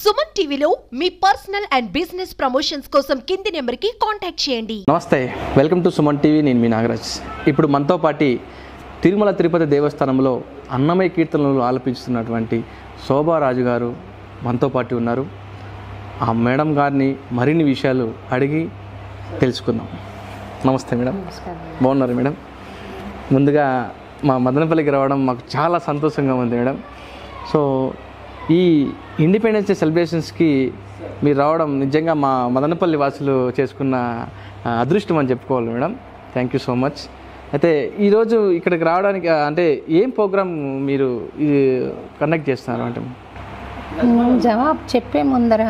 సుమన్ టీవీలో మీ personal and business promotions కోసం కింది నెంబర్కి కాంటాక్ట్ చేయండి. నమస్తే, వెల్కమ్ టు సుమన్ టీవీ. నేను మీ నాగరాజ్. ఇప్పుడు మనతో పాటు తిరుమల తిరుపతి దేవస్థానంలో అన్నమయ్య కీర్తనలు ఆలపించుతున్నటువంటి శోభారాజు గారు మనతో పాటు ఉన్నారు. ఆ మేడం గారిని మరిన్ని విషయాలు అడిగి తెలుసుకుందాం. నమస్తే మేడం. బాగున్నారు మేడం? ముందుగా మా మదనపల్లికి రావడం మాకు చాలా సంతోషంగా ఉంది మేడం. సో ఈ ఇండిపెండెన్స్ డే సెలబ్రేషన్స్కి మీరు రావడం నిజంగా మా మదనపల్లి వాసులు చేసుకున్న అదృష్టం అని చెప్పుకోవాలి madam. Thank you so much. అయితే ఈరోజు ఇక్కడికి రావడానికి అంటే ఏం ప్రోగ్రామ్ మీరు కండక్ట్ చేస్తున్నారు? అంటే జవాబు చెప్పే ముందర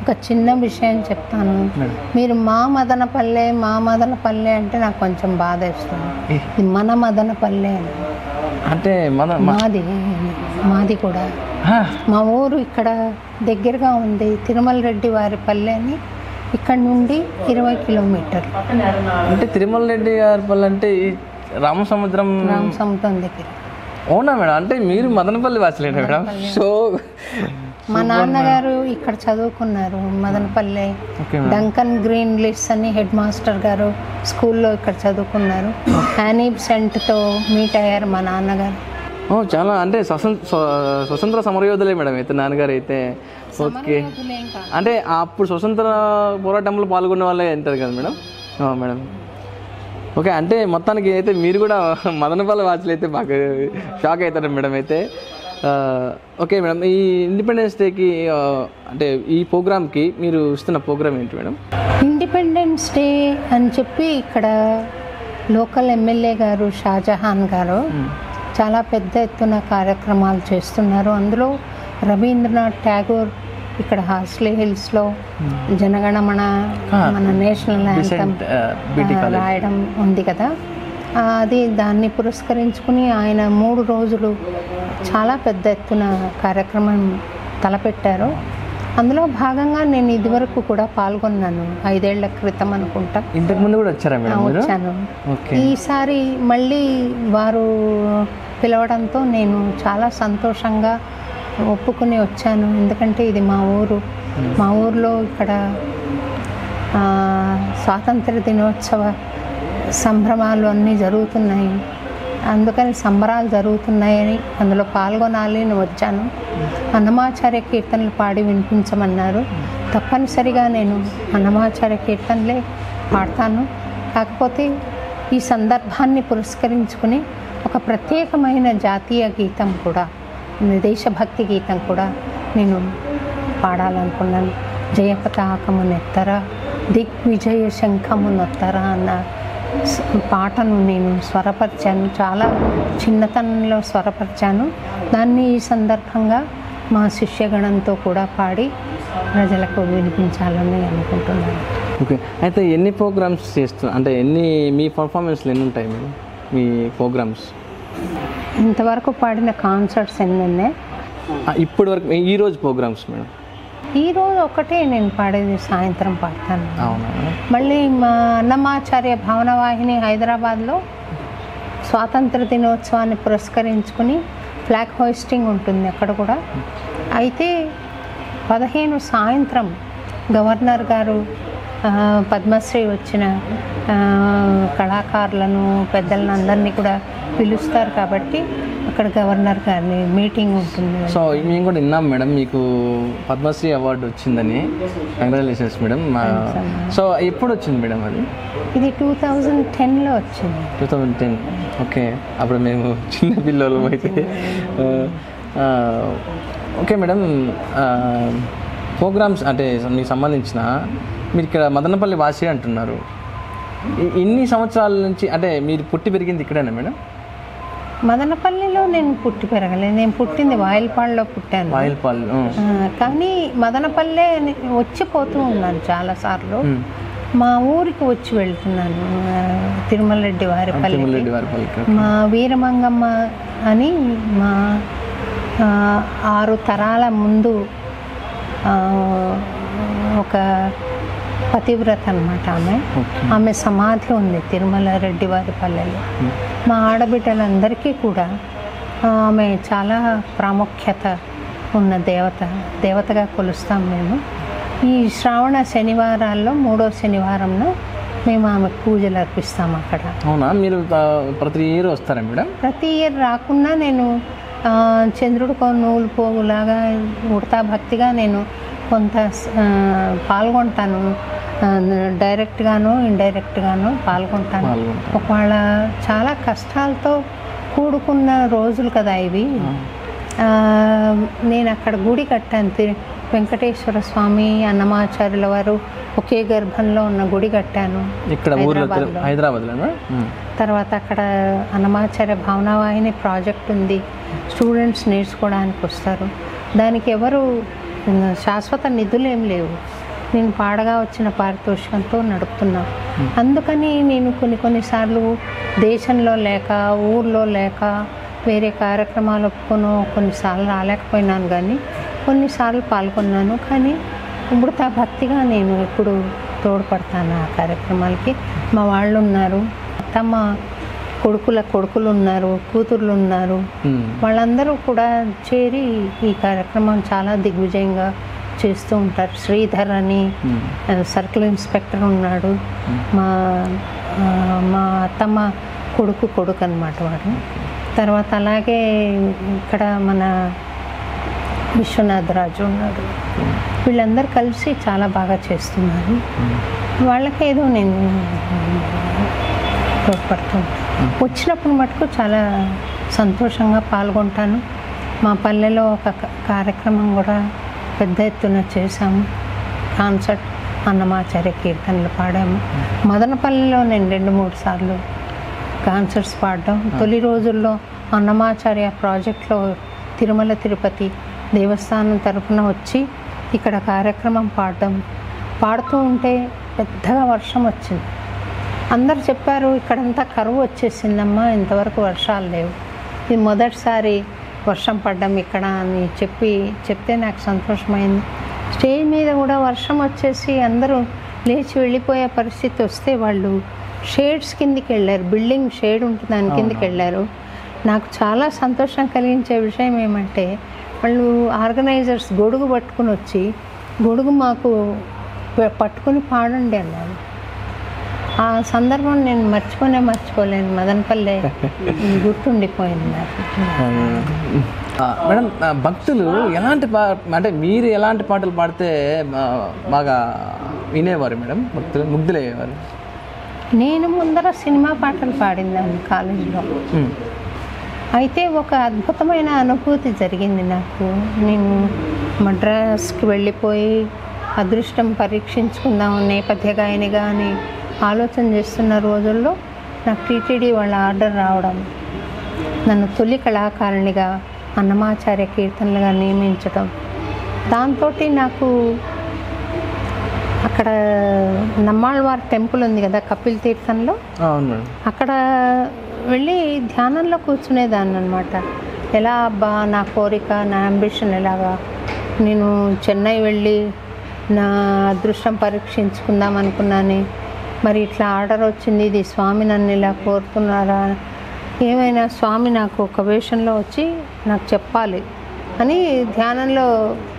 ఒక చిన్న విషయం చెప్తాను. మీరు మా మదనపల్లె అంటే నాకు కొంచెం బాధ వేస్తుంది. ఇది మన మదనపల్లె అంటే మాది కూడా మా ఊరు ఇక్కడ దగ్గరగా ఉంది. తిరుమల రెడ్డి వారి పల్లె అని ఇక్కడ నుండి 20 కిలోమీటర్లు. అంటే తిరుమల రెడ్డి గారి పల్లె అంటే ఈ రామసముద్రం దగ్గర. అవునా మేడం? అంటే మీరు మదనపల్లి వాసులేనా మేడం? సో మా నాన్నగారు ఇక్కడ చదువుకున్నారు మదనపల్లె. డంకన్ గ్రీన్ లిట్స్ అని హెడ్ మాస్టర్ గారు స్కూల్లో ఇక్కడ చదువుకున్నారు. హ్యానీ సెంట్తో మీట్ అయ్యారు మా నాన్నగారు. చాలా అంటే స్వతంత్ర సమరయోధులే మేడం అయితే నాన్నగారు అయితే. ఓకే, అంటే అప్పుడు స్వతంత్ర పోరాటంలో పాల్గొన్న వాళ్ళే అంటారు కదా మేడం? మేడం ఓకే, అంటే మొత్తానికి అయితే మీరు కూడా మదనపల్లి వాసులు అయితే బాగా షాక్ అవుతారు మేడం అయితే. ఓకే మేడం, ఈ ఇండిపెండెన్స్ డేకి అంటే ఈ ప్రోగ్రామ్కి మీరు ఇస్తున్న ప్రోగ్రామ్ ఏంటి మేడం? ఇండిపెండెన్స్ డే అని చెప్పి ఇక్కడ లోకల్ ఎమ్మెల్యే గారు షాజహాన్ గారు చాలా పెద్ద ఎత్తున కార్యక్రమాలు చేస్తున్నారు. అందులో రవీంద్రనాథ్ ఠాగూర్ ఇక్కడ హార్స్లీ హిల్స్లో జనగణమన మన నేషనల్ యాంథమ్ రాయడం ఉంది కదా, దాన్ని పురస్కరించుకుని ఆయన 3 రోజులు చాలా పెద్ద ఎత్తున కార్యక్రమం తలపెట్టారు. అందులో భాగంగా నేను ఇదివరకు కూడా పాల్గొన్నాను. 5 ఏళ్ల క్రితం అనుకుంటా. ఇంతకుముందు కూడా వచ్చాను. ఈసారి మళ్ళీ వారు పిలవడంతో నేను చాలా సంతోషంగా ఒప్పుకుని వచ్చాను. ఎందుకంటే ఇది మా ఊరిలో ఇక్కడ స్వాతంత్ర దినోత్సవ సంభ్రమాలు అన్నీ జరుగుతున్నాయి. అందుకని సంబరాలు జరుగుతున్నాయని అందులో పాల్గొనాలి అని వచ్చాను. అన్నమాచార్య కీర్తనలు పాడి వినిపించమన్నారు. తప్పనిసరిగా నేను అన్నమాచార్య కీర్తనలే పాడతాను. కాకపోతే ఈ సందర్భాన్ని పురస్కరించుకుని ఒక ప్రత్యేకమైన జాతీయ గీతం కూడా, దేశభక్తి గీతం కూడా నేను పాడాలనుకున్నాను. జయపతాకము నెత్తర దిగ్విజయ శంఖము నొత్తర అన్న పాటను నేను స్వరపరిచాను. చాలా చిన్నతనంలో స్వరపరిచాను. దాన్ని ఈ సందర్భంగా మా శిష్యగణంతో కూడా పాడి ప్రజలకు వినిపించాలని అనుకుంటున్నాను. ఓకే, అయితే ఎన్ని ప్రోగ్రామ్స్ అంటే మీ పర్ఫార్మెన్స్లు ఎన్ని ఉంటాయి మేడం మీ ప్రోగ్రామ్స్? ఇంతవరకు పాడిన కాన్సర్ట్స్ ఎన్ని ఉన్నాయి? ఇప్పటి వరకు ఈరోజు ప్రోగ్రామ్స్ మేడం? ఈరోజు ఒకటే నేను పాడేది, సాయంత్రం పాడతాను. మళ్ళీ మా అన్నమాచార్య భావనవాహిని హైదరాబాద్లో స్వాతంత్ర దినోత్సవాన్ని పురస్కరించుకుని ఫ్లాగ్ హోయిస్టింగ్ ఉంటుంది అక్కడ కూడా. అయితే 15 సాయంత్రం గవర్నర్ గారు పద్మశ్రీ వచ్చిన కళాకారులను పెద్దలను అందరినీ కూడా పిలుస్తారు కాబట్టి అక్కడ గవర్నర్ గారిని మీటింగ్ ఉంటుంది. సో మేము కూడా విన్నాం మేడం, మీకు పద్మశ్రీ అవార్డు వచ్చిందని. Congratulations madam. సో ఎప్పుడు వచ్చింది మేడం అది? ఇది 2010లో వచ్చింది. 2010. ఓకే, అప్పుడు మేము చిన్న పిల్లలు అయితే. ఓకే మేడం, ప్రోగ్రామ్స్ అంటే మీకు సంబంధించిన మీరు ఇక్కడ మదనపల్లి వాసి అంటున్నారు. ఇన్ని సంవత్సరాల నుంచి అంటే మీరు పుట్టి పెరిగింది ఇక్కడేనా మేడం? మదనపల్లిలో నేను పుట్టి పెరగలేదు. నేను పుట్టింది వాయిల్పాడులో పుట్టాను. కానీ మదనపల్లె వచ్చిపోతూ ఉన్నాను చాలాసార్లు. మా ఊరికి వచ్చి వెళ్తున్నాను, తిరుమల రెడ్డి వారి పల్లె. మా వీరమంగమ్మ అని మా 6 తరాల ముందు ఒక పతివ్రత అనమాట. ఆమె సమాధి ఉంది తిరుమల రెడ్డి వారి పల్లెలో. మా ఆడబిడ్డలందరికీ కూడా ఆమె చాలా ప్రాముఖ్యత ఉన్న దేవతగా కొలుస్తాం మేము. ఈ శ్రావణ శనివారాల్లో 3వ శనివారంలో మేము ఆమెకు పూజలు అర్పిస్తాం అక్కడ. అవునా? మీరు ప్రతి ఇయర్ వస్తారా మేడం? ప్రతి ఇయర్ రాకున్నా నేను చంద్రుడికో నూలు పోగులాగా ఉడతా భక్తిగా నేను కొంత పాల్గొంటాను. డైరెక్ట్గాను ఇండైరెక్ట్గాను పాల్గొంటాను. ఒకవేళ చాలా కష్టాలతో కూడుకున్న రోజులు కదా ఇవి. నేను అక్కడ గుడి కట్టాను. వెంకటేశ్వర స్వామి అన్నమాచార్యుల వారు ఒకే గర్భంలో ఉన్న గుడి కట్టాను ఇక్కడ హైదరాబాద్లో. తర్వాత అక్కడ అన్నమాచార్య భావనావాహిని ప్రాజెక్ట్ ఉంది. స్టూడెంట్స్ నేర్చుకోవడానికి వస్తారు. దానికి ఎవరు శాశ్వత నిధులు ఏం లేవు. నేను పాడగా వచ్చిన పారితోషికంతో నడుపుతున్నా. అందుకని నేను కొన్నిసార్లు దేశంలో లేక ఊర్లో లేక వేరే కార్యక్రమాలు ఒప్పుకొనో కొన్నిసార్లు రాలేకపోయినాను, కానీ కొన్నిసార్లు పాల్గొన్నాను. కానీ ఉమృత భక్తిగా నేను ఎప్పుడు తోడ్పడతాను ఆ కార్యక్రమాలకి. మా వాళ్ళు ఉన్నారు, తమ కొడుకులు ఉన్నారు, కూతుర్లు ఉన్నారు. వాళ్ళందరూ కూడా చేరి ఈ కార్యక్రమం చాలా దిగ్విజయంగా చేస్తూ ఉంటారు. శ్రీధర్ అని సర్కిల్ ఇన్స్పెక్టర్ ఉన్నాడు. మా అత్తమ్మ కొడుకు అనమాట వాడు. తర్వాత అలాగే ఇక్కడ మన విశ్వనాథ్ రాజు ఉన్నాడు. వీళ్ళందరూ కలిసి చాలా బాగా చేస్తున్నారు. వాళ్ళకేదో నేను తోడ్పడుతుంటాను. వచ్చినప్పుడు మటుకు చాలా సంతోషంగా పాల్గొంటాను. మా పల్లెలో ఒక కార్యక్రమం కూడా పెద్ద ఎత్తున చేశాము. కాన్సర్ట్ అన్నమాచార్య కీర్తనలు పాడాము. మదనపల్లిలో నేను 2-3 సార్లు కాన్సర్ట్స్ పాడడం. తొలి రోజుల్లో అన్నమాచార్య ప్రాజెక్ట్లో తిరుమల తిరుపతి దేవస్థానం తరఫున వచ్చి ఇక్కడ కార్యక్రమం పాడుతూ ఉంటే పెద్దగా వర్షం వచ్చింది. అందరు చెప్పారు ఇక్కడంతా కరువు వచ్చేసిందమ్మా, ఇంతవరకు వర్షాలు లేవు, ఇది మొదటిసారి వర్షం పడ్డం ఇక్కడ అని చెప్తే నాకు సంతోషమైంది. స్టేజ్ మీద కూడా వర్షం వచ్చేసి అందరూ లేచి వెళ్ళిపోయే పరిస్థితి వస్తే వాళ్ళు షేడ్స్ కిందికి వెళ్ళారు. బిల్డింగ్ షేడ్ ఉంటుంది, దాని కిందికి వెళ్ళారు. నాకు చాలా సంతోషం కలిగించే విషయం ఏమంటే వాళ్ళు ఆర్గనైజర్స్ గొడుగు పట్టుకుని వచ్చి గొడుగు మాకు పట్టుకుని పాడండి అన్నారు. ఆ సందర్భం నేను మర్చిపోలేను. మదనపల్లె గుర్తుండిపోయింది నాకు. మేడం, భక్తులు అంటే మీరు ఎలాంటి పాటలు పాడితే బాగా వినేవారు మేడం? భక్తులు ముగ్ధులయ్యేవారు? నేను ముందర సినిమా పాటలు పాడిందాన్ని కాలేజీలో. అయితే ఒక అద్భుతమైన అనుభూతి జరిగింది నాకు. నేను మద్రాస్కి వెళ్ళిపోయి అదృష్టం పరీక్షించుకుందాం నేపథ్య గాయనిగా అని ఆలోచన చేస్తున్న రోజుల్లో నాకు టీటీడీ వాళ్ళ ఆర్డర్ రావడం, నన్ను తొలి కళాకారిణిగా అన్నమాచార్య కీర్తనలుగా నియమించడం. దాంతో నాకు అక్కడ నమ్మాళ్ళవారి టెంపుల్ ఉంది కదా కపిల్ తీర్థంలో, అక్కడ వెళ్ళి ధ్యానంలో కూర్చునేదాన్ని అనమాట. ఎలా అబ్బా నా కోరిక నా అంబిషన్ ఎలాగా, నేను చెన్నై వెళ్ళి నా అదృష్టం పరీక్షించుకుందాం అనుకున్నాను, మరి ఇట్లా ఆర్డర్ వచ్చింది, ఇది స్వామి నన్ను ఇలా కోరుతున్నారా, ఏమైనా స్వామి నాకు ఒక వేషంలో వచ్చి నాకు చెప్పాలి అని ధ్యానంలో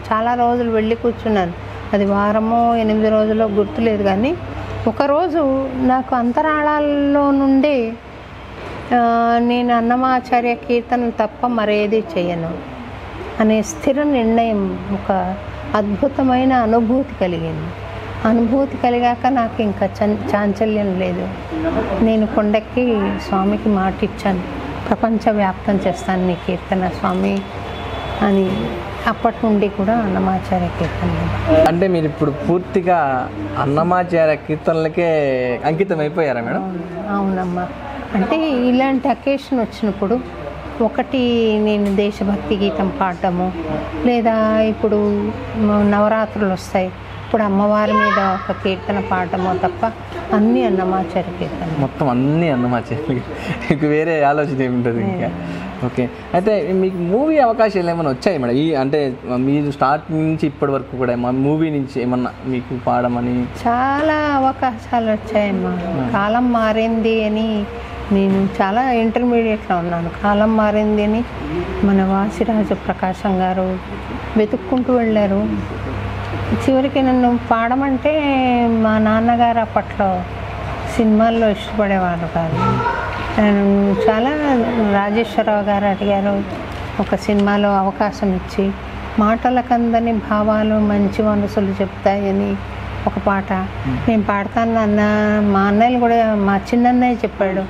చాలా రోజులు వెళ్ళి కూర్చున్నాను. అది వారమో 8 రోజుల్లో గుర్తులేదు, కానీ ఒకరోజు నాకు అంతరాళాల్లో నుండి నేను అన్నమాచార్య కీర్తనలు తప్ప మరేది చేయను అనే స్థిర నిర్ణయం, ఒక అద్భుతమైన అనుభూతి కలిగింది. అనుభూతి కలిగాక నాకు ఇంకా చాంచల్యం లేదు. నేను కొండకి స్వామికి మాట ఇచ్చాను, ప్రపంచవ్యాప్తం చేస్తాను నీ కీర్తన స్వామి అని. అప్పటి నుండి కూడా అన్నమాచార్య కీర్తనలు. అంటే మీరు ఇప్పుడు పూర్తిగా అన్నమాచార్య కీర్తనలకే అంకితం అయిపోయారా మేడం? అవునమ్మా. అంటే ఇలాంటి అకేషన్ వచ్చినప్పుడు ఒకటి నేను దేశభక్తి గీతం పాడటము, లేదా ఇప్పుడు నవరాత్రులు వస్తాయి, ఇప్పుడు అమ్మవారి మీద ఒక కీర్తన పాడటమో తప్ప అన్నీ అన్నమాచార్య కీర్తన. మొత్తం అన్నీ అన్నమాచార్య, మీకు వేరే ఆలోచన ఏముంటుంది ఇంకా? ఓకే. అయితే మీకు మూవీ అవకాశాలు ఏమైనా వచ్చాయి మేడం? అంటే మీరు స్టార్టింగ్ నుంచి ఇప్పటి వరకు కూడా మూవీ నుంచి ఏమన్నా మీకు పాడమని? చాలా అవకాశాలు వచ్చాయమ్మా. కాలం మారింది అని నేను చాలా ఇంటర్మీడియట్లో ఉన్నాను. కాలం మారింది అని మన వాసిరాజు ప్రకాశం గారు వెతుక్కుంటూ వెళ్ళారు. చివరికి నన్ను పాడమంటే మా నాన్నగారు అప్పట్లో సినిమాల్లో ఇష్టపడేవారు కాదు. నేను చాలా రాజేశ్వరరావు గారు అడిగారు, ఒక సినిమాలో అవకాశం ఇచ్చి మాటలకందని భావాలు మంచి మనసులు చెప్తాయని ఒక పాట నేను పాడతాను అన్న. మా అన్నయ్యలు కూడా, మా చిన్నన్నయ్య చెప్పాడు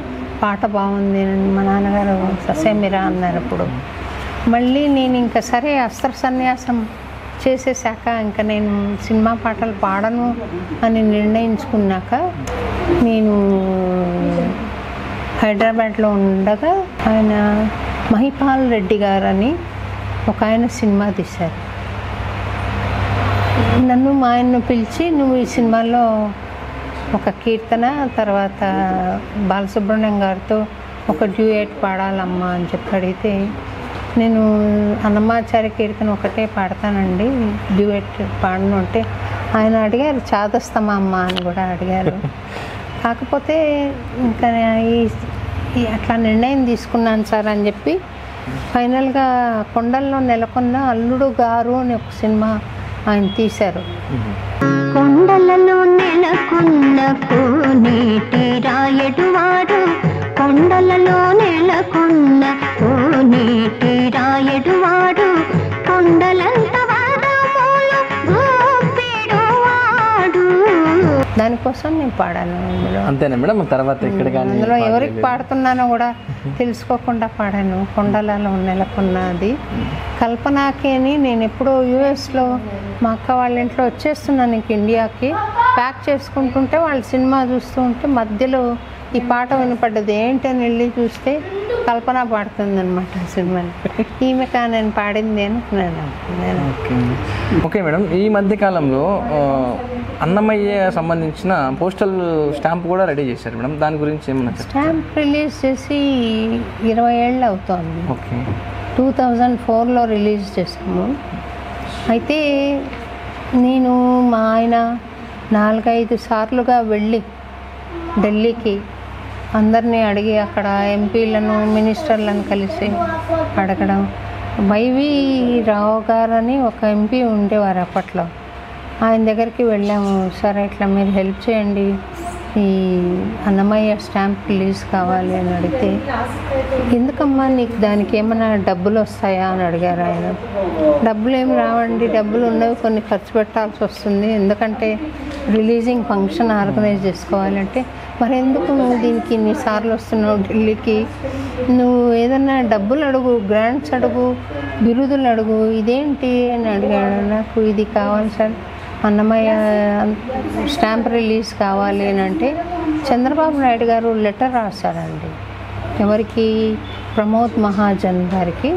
పాట బాగుంది, మా నాన్నగారు ససేమిరా అన్నారు. అప్పుడు మళ్ళీ నేను ఇంకా సరే అస్త్ర సన్యాసం చేసేసాక ఇంకా నేను సినిమా పాటలు పాడను అని నిర్ణయించుకున్నాక నేను హైదరాబాద్లో ఉండగా ఆయన మహిపాల్ రెడ్డి గారు అని ఒక ఆయన సినిమా తీశారు. నన్ను మా ఆయన్ను పిలిచి నువ్వు ఈ సినిమాలో ఒక కీర్తన, తర్వాత బాలసుబ్రహ్మణ్యం గారితో ఒక డ్యూయట్ పాడాలమ్మా అని చెప్పి అడిగితే, నేను అన్నమాచార్య కీర్తన ఒకటే పాడతానండి, డ్యూయట్ పాడను అంటే ఆయన అడిగారు చాదస్తమా అమ్మ అని కూడా అడిగారు. కాకపోతే ఇంకా ఈ అట్లా నిర్ణయం తీసుకున్నాను సార్ అని చెప్పి ఫైనల్గా కొండల్లో నెలకొన్న అల్లుడు గారు అని ఒక సినిమా ఆయన తీశారు. కొండలలో నెలకొన్న కోనేటి రాయడువాడు, కొండలలో నెలకొన్న కోనేటి రాయడువాడు, కొండలంత వరములు గోపిడువాడు. దానికోసం నేను పాడాను అందులో. అంతేనా మేడం? తర్వాత ఇక్కడ కానీ అందులో ఎవరికి పాడుతున్నానో కూడా తెలుసుకోకుండా పాడాను. కొండలలో నెలకొన్నది కల్పనాకి అని. నేను ఎప్పుడో యూఎస్లో మా అక్క వాళ్ళ ఇంట్లో వచ్చేస్తున్నాను ఇంక ఇండియాకి, ప్యాక్ చేసుకుంటుంటే వాళ్ళు సినిమా చూస్తూ ఉంటే మధ్యలో ఈ పాట వినపడ్డది. ఏంటని వెళ్ళి చూస్తే కల్పన పాడుతుందన్నమాట సినిమాని. ఈమె కా నేను పాడింది అనుకున్నాను నేను. ఓకే మేడం, ఈ మధ్యకాలంలో అన్నమయ్య సంబంధించిన పోస్టల్ స్టాంప్ కూడా రెడీ చేశారు మేడం, దాని గురించి ఏమన్నా? స్టాంప్ రిలీజ్ చేసి 20 ఏళ్ళు అవుతోంది. ఓకే. 2004లో రిలీజ్ చేసాము. అయితే నేను మా ఆయన 4-5 సార్లుగా వెళ్ళి ఢిల్లీకి అందరినీ అడిగి అక్కడ ఎంపీలను మినిస్టర్లను కలిసి అడగడం. వైవి రావు గారు అని ఒక ఎంపీ ఉండేవారు అప్పట్లో, ఆయన దగ్గరికి వెళ్ళాము. సరే ఇట్లా మీరు హెల్ప్ చేయండి, ఈ అన్నమయ్య స్టాంప్ రిలీజ్ కావాలి అని అడిగితే, ఎందుకమ్మా నీకు దానికి ఏమైనా డబ్బులు వస్తాయా అని అడిగారు ఆయన. డబ్బులు ఏమి రావండి, డబ్బులు ఉన్నవి కొన్ని ఖర్చు పెట్టాల్సి వస్తుంది, ఎందుకంటే రిలీజింగ్ ఫంక్షన్ ఆర్గనైజ్ చేసుకోవాలంటే. మరి ఎందుకు నువ్వు దీనికి ఇన్నిసార్లు వస్తున్నావు ఢిల్లీకి, నువ్వు ఏదన్నా డబ్బులు అడుగు, గ్రాంట్స్ అడుగు, బిరుదులు అడుగు, ఇదేంటి అని అడిగాడు. నాకు ఇది కావాలి సార్, అన్నమయ్య స్టాంప్ రిలీజ్ కావాలి అని అంటే చంద్రబాబు నాయుడు గారు లెటర్ రాశారండి. ఎవరికి? ప్రమోద్ మహాజన్ గారికి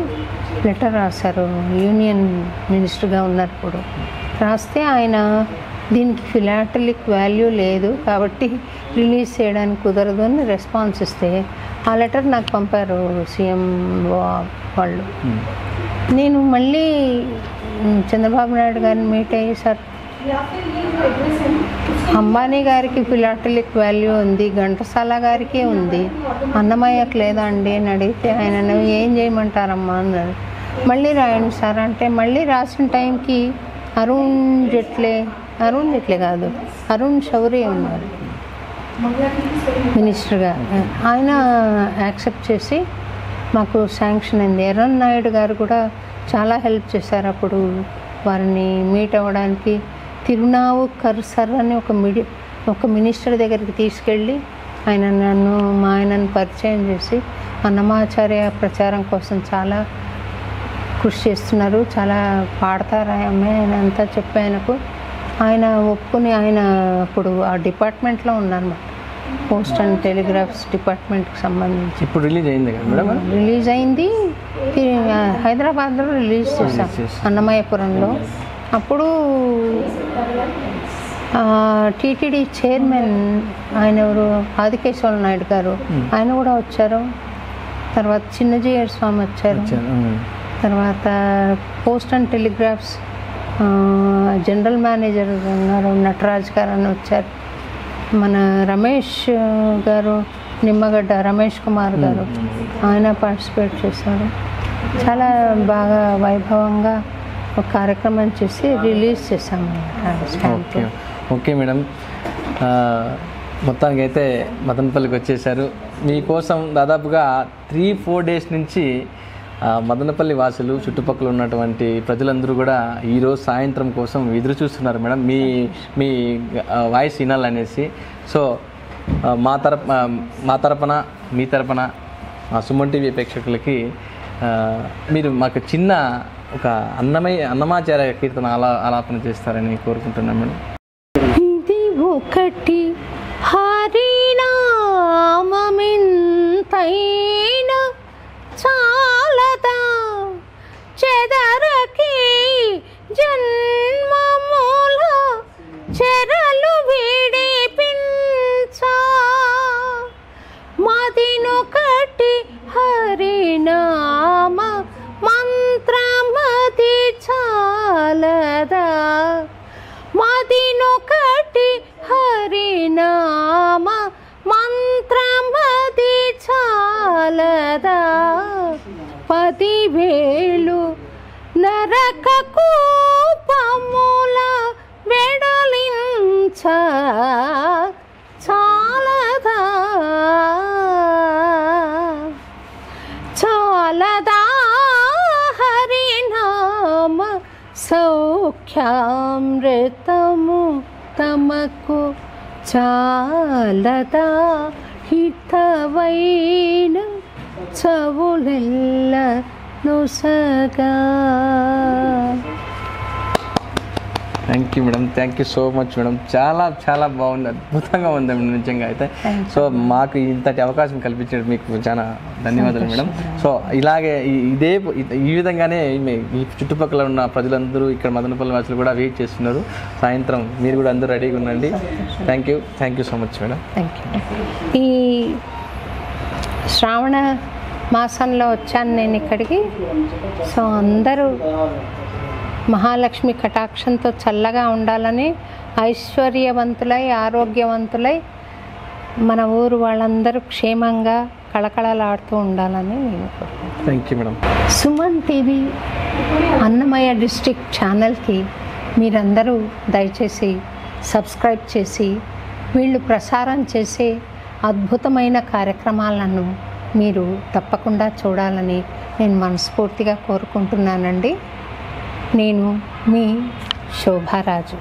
లెటర్ రాశారు, యూనియన్ మినిస్టర్గా ఉన్నప్పుడు. రాస్తే ఆయన దీనికి ఫిలాటలిక్ వాల్యూ లేదు కాబట్టి రిలీజ్ చేయడానికి కుదరదు అని రెస్పాన్స్ ఇస్తే ఆ లెటర్ నాకు పంపారు సీఎం వాళ్ళు. నేను మళ్ళీ చంద్రబాబు నాయుడు గారిని మీట్ అయ్యి, సార్ అంబానీ గారికి ఫిలాటలిక్ వాల్యూ ఉంది, ఘంటసాల గారికి ఉంది, అన్నమయ్యకు లేదా అండి అని అడిగితే ఆయన నువ్వు ఏం చేయమంటారమ్మా అన్నాడు. మళ్ళీ రాయండి సార్ అంటే మళ్ళీ రాసిన టైంకి అరుణ్ జైట్లీ కాదు, అరుణ్ శౌరి ఉన్నారు మినిస్టర్గా. ఆయన యాక్సెప్ట్ చేసి మాకు శాంక్షన్ అయింది. ఎర్రన్ నాయుడు గారు కూడా చాలా హెల్ప్ చేశారు అప్పుడు వారిని మీట్ అవ్వడానికి. తిరునావుక్కర్ సర్ అని ఒక మినిస్టర్ దగ్గరికి తీసుకెళ్ళి ఆయన మా ఆయనను పరిచయం చేసి అన్నమాచార్య ప్రచారం కోసం చాలా కృషి చేస్తున్నారు, చాలా పాడతారు ఆమె అని అంతా చెప్పి ఆయనకు ఆయన ఒప్పుకుని ఆయన అప్పుడు ఆ డిపార్ట్మెంట్లో ఉన్నారన్నమాట, పోస్ట్ అండ్ టెలిగ్రాఫ్స్ డిపార్ట్మెంట్కి సంబంధించి. ఇప్పుడు రిలీజ్ అయింది కదా మేడం? రిలీజ్ అయింది, హైదరాబాద్లో రిలీజ్ చేశాం అన్నమయ్యపురంలో. అప్పుడు టీటీడీ చైర్మన్ ఆయన ఎవరు, ఆదికేశవ నాయుడు గారు, ఆయన కూడా వచ్చారు. తర్వాత చిన్నజీయర్ స్వామి వచ్చారు. తర్వాత post and telegraphs general manager ఉన్నారు నటరాజ్ గారు అని వచ్చారు. మన రమేష్ గారు, నిమ్మగడ్డ రమేష్ కుమార్ గారు, ఆయన పార్టిసిపేట్ చేశారు. చాలా బాగా వైభవంగా ఒక కార్యక్రమం చేసి రిలీజ్ చేసాము స్టాంప్. ఓకే ఓకే మేడం, మొత్తానికి అయితే మదనపల్లికి వచ్చేసారు. మీకోసం దాదాపుగా 3-4 డేస్ నుంచి మదనపల్లి వాసులు చుట్టుపక్కల ఉన్నటువంటి ప్రజలందరూ కూడా ఈరోజు సాయంత్రం కోసం ఎదురు చూస్తున్నారు మేడం, మీ వాయిస్ వినాలనేసి. సో మా తరపున మీ తరపున సుమన్ టీవీ ప్రేక్షకులకి మీరు మాకు చిన్న ఒక అన్నమాచార్య కీర్తన ఆలాపన చేస్తారని కోరుకుంటున్నాం మేడం. ఇది ఒకటి హరినామమింతైనా చాలదా, చెదరకి జన్మముల చెరలు విడిపించా, మదినొకటి హరినామ మంత్రమది చాలదా, మదినొకటి హరినామ మంత్రమది చాలదా, 10,000 నరక కూపముల వెడలించ చాలదా, చాలదా హరినామ సౌఖ్యామృతము తమకు, చాలదా హితవైన చవులెల్ల నొసగా. Thank you madam, thank you so much madam. చాలా చాలా బాగుంది, అద్భుతంగా ఉంది నిజంగా అయితే. సో మాకు ఇంతటి అవకాశం కల్పించడం మీకు చాలా ధన్యవాదాలు మేడం. సో ఇలాగే ఈ విధంగానే ఈ చుట్టుపక్కల ఉన్న ప్రజలందరూ ఇక్కడ మదనపల్లి వాసులు కూడా వెయిట్ చేస్తున్నారు. సాయంత్రం మీరు కూడా అందరూ రెడీగా ఉండండి. Thank you so much madam. Thank you. ఈ శ్రావణ మాసంలో వచ్చాను నేను ఇక్కడికి. సో అందరూ మహాలక్ష్మి కటాక్షంతో చల్లగా ఉండాలని, ఐశ్వర్యవంతులై ఆరోగ్యవంతులై మన ఊరు వాళ్ళందరూ క్షేమంగా కళకళలాడుతూ ఉండాలని నేను కోరుకుంటున్నాను. Thank you madam. Suman TV Annamayya district ఛానల్కి మీరందరూ దయచేసి సబ్స్క్రైబ్ చేసి వీళ్ళు ప్రసారం చేసే అద్భుతమైన కార్యక్రమాలను మీరు తప్పకుండా చూడాలని నేను మనస్ఫూర్తిగా కోరుకుంటున్నానండి. నేను మీ శోభారాజు.